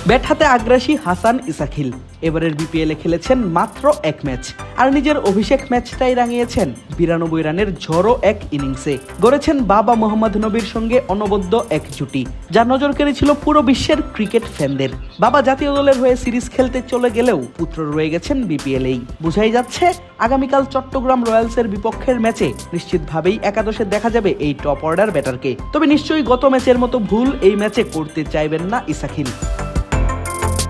Bat হাতে আগ্রাসী হাসান ইসাখিল এবারের বিপিএলে খেলেছেন মাত্র এক ম্যাচ আর নিজের অভিষেক ম্যাচটাই রাঙিয়েছেন 92 রানের ঝড়ো এক ইনিংসে। গড়েছেন বাবা মোহাম্মদ নবীর সঙ্গে অনবদ্য এক জুটি, যা নজর কেড়েছিল পুরো বিশ্বের ক্রিকেট ফ্যানদের। বাবা জাতীয় দলের হয়ে সিরিজ খেলতে চলে গেলেও পুত্র রয়ে গেছেন বিপিএলেই। বোঝাই যাচ্ছে আগামীকাল চট্টগ্রাম রয়্যালসের বিপক্ষের ম্যাচে নিশ্চিতভাবেই একাদশে দেখা যাবে এই টপ অর্ডার ব্যাটারকে। তবে নিশ্চয়ই গত ম্যাচের মতো ভুল এই ম্যাচে করতে চাইবেন না ইসাখিল।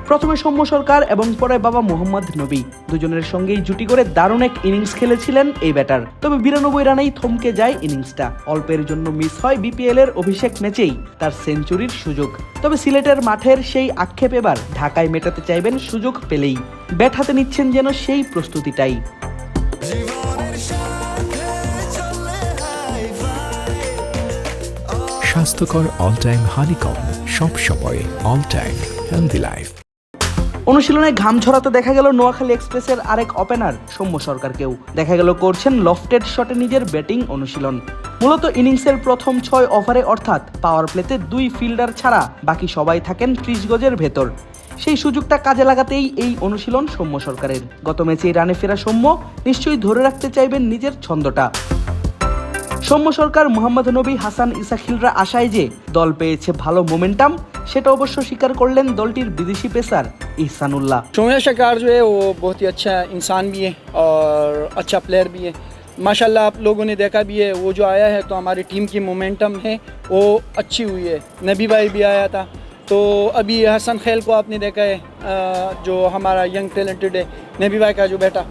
প্রথমে সৌম্য সরকার এবং পরে বাবা মোহাম্মদ নবী দুজনের সঙ্গেই জুটি করে দারুণ এক ইনিংস খেলেছিলেন এই ব্যাটার। তবে 92 রানেই থমকে যায় ইনিংসটা। অল্পের জন্য মিস হয় বিপিএল এর অভিষেক ম্যাচেই তার সেঞ্চুরির সুযোগ। তবে সিলেটের মাঠের সেই আক্ষেপ এবার ঢাকায় মেটাতে চাইবেন সুযোগ পেলেই। ব্যাট হাতে নিচ্ছেন যেন সেই প্রস্তুতিটাই। স্বাস্থ্যকর অল টাইম হানিকম, সব সময় অল টাইম হেলদি লাইফ। অনুশীলনে ঘাম ঝরাতে দেখা গেল নোয়াখালী এক্সপ্রেসের আরেক ওপেনার সৌম্য সরকারকেও। দেখা গেল করছেন লফটেড শটে নিজের ব্যাটিং অনুশীলন। মূলত ইনিংসের প্রথম 6 ওভারে অর্থাৎ পাওয়ার প্লেতে 2 ফিল্ডার ছাড়া বাকি সবাই থাকেন 30 গজের ভেতর। সেই সুযোগটা কাজে লাগাতেই এই অনুশীলন সৌম্য সরকারের। গত ম্যাচেই রানে ফেরা সৌম্য নিশ্চয়ই ধরে রাখতে চাইবেন নিজের ছন্দটা। সৌম্য সরকার, মোহাম্মদ নবী, হাসান ইসাখিলরা আশায় যে দল পেয়েছে ভালো মোমেন্টাম, সেটা অবশ্য স্বীকার করলেন দলটির বিদেশি পেসার ইহসানুল্লাহ। सौम्या सरकार जो है वो बहुत ही अच्छा इंसान भी है और अच्छा प्लेयर भी है। माशाल्लाह आप लोगों ने देखा भी है, वो जो आया है तो हमारी टीम की मोमेंटम है वो अच्छी हुई है। नबी भाई भी आया था, तो अभी हसन खेल को आपने देखा है, जो हमारा यंग टैलेंटेड है नबी भाई का जो बेटा,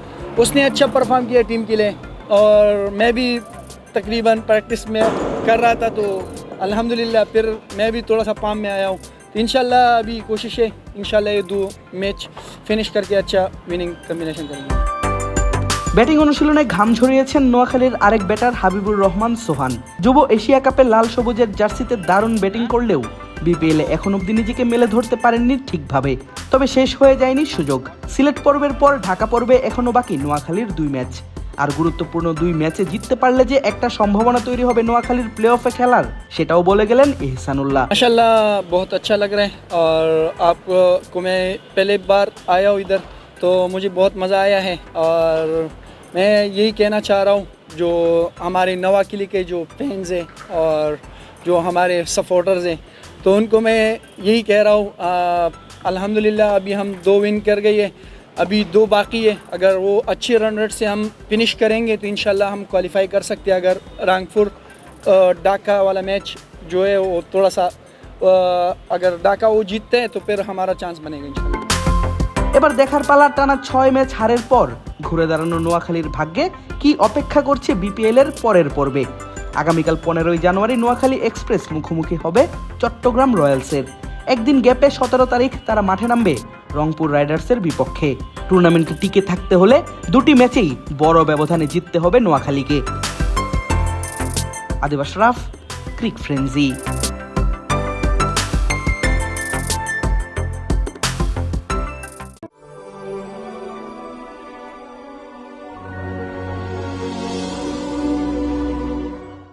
उसने अच्छा परफॉर्म किया टीम के लिए। और मैं भी तकरीबन प्रैक्टिस में कर रहा था, तो अल्हम्दुलिल्लाह फिर मैं भी थोड़ा सा फॉर्म में आया हूँ। तो इंशाल्लाह अभी कोशिश है इंशाल्लाह ये 2 मैच फिनिश करके अच्छा विनिंग कम्बिनेशन करेंगे। ব্যাটিং অনুশীলনে ঘাম ঝরিয়েছেন নোয়াখালীর আরেক ব্যাটার হাবিবুর রহমান সোহান। যুব এশিয়া কাপে লাল সবুজের জার্সিতে দারুণ ব্যাটিং করলেও বিপিএলে এখন অব্দি নিজেকে মেলে ধরতে পারেননি ঠিকভাবে। তবে শেষ হয়ে যায়নি সুযোগ। সিলেট পর্বের পর ঢাকা পর্বে এখনো বাকি নোয়াখালীর 2 ম্যাচ। আর গুরুত্বপূর্ণ 2 ম্যাচে জিততে পারলে যে একটা সম্ভাবনা তৈরি হবে নোয়াখালীর প্লে অফে খেলার, সেটাও বলে গেলেন ইহসানুল্লাহ। माशाल्लाह बहुत अच्छा लग रहा है और आपको मैं पहले बार आया हूँ इधर, तो मुझे बहुत मज़ा आया है। और मैं यही कहना चाह रहा हूँ जो हमारे नवाकिली के जो फैंस हैं और जो हमारे सपोर्टर्स हैं, तो उनको मैं यही कह रहा हूँ अल्हम्दुलिल्लाह अभी हम 2 विन कर गए हैं, अभी 2 बाकी है। अगर वो अच्छे रन रेट से हम फिनिश करेंगे तो इंशाल्लाह हम क्वालिफाई कर सकते हैं। अगर रांगपुर ढाका वाला मैच जो है वो थोड़ा सा अगर ढाका वो जीतते हैं तो फिर हमारा चांस बनेगा इंशाल्लाह। এবার দেখার পালা টানা 6 ম্যাচ হারের পর ঘুরে দাঁড়ানো নোয়াখালীর ভাগ্যে কি অপেক্ষা করছে বিপিএল এর পরের পর্বে। আগামীকাল 15 জানুয়ারি নোয়াখালী এক্সপ্রেস মুখোমুখি হবে চট্টগ্রাম রয়্যালসের। একদিন গ্যাপে 17 তারিখ তারা মাঠে নামবে রংপুর রাইডার্সের বিপক্ষে। টুর্নামেন্টে টিকে থাকতে হলে 2টি ম্যাচেই বড় ব্যবধানে জিততে হবে নোয়াখালীকে। আদিব আশরাফ, ক্রিক ফ্রেন্জি।